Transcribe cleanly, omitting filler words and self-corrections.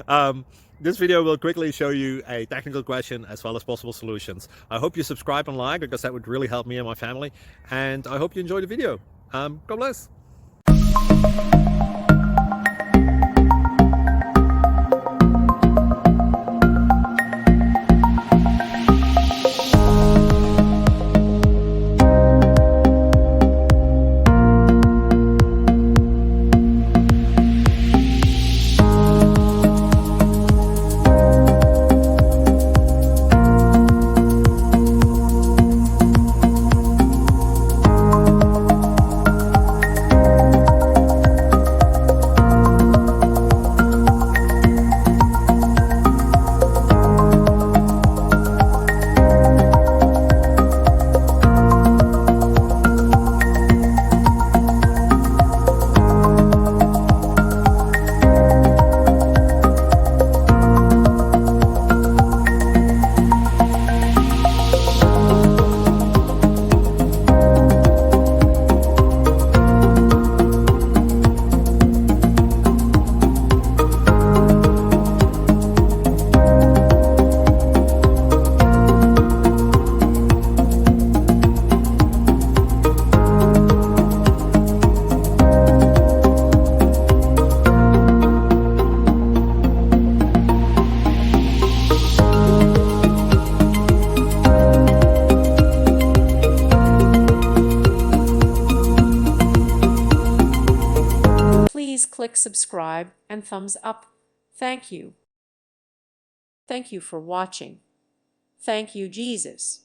um, this video will quickly show you a technical question as well as possible solutions. I hope you subscribe and like, because that would really help me and my family. And I hope you enjoy the video. God bless. Please click subscribe and thumbs up. Thank you. Thank you for watching. Thank you, Jesus.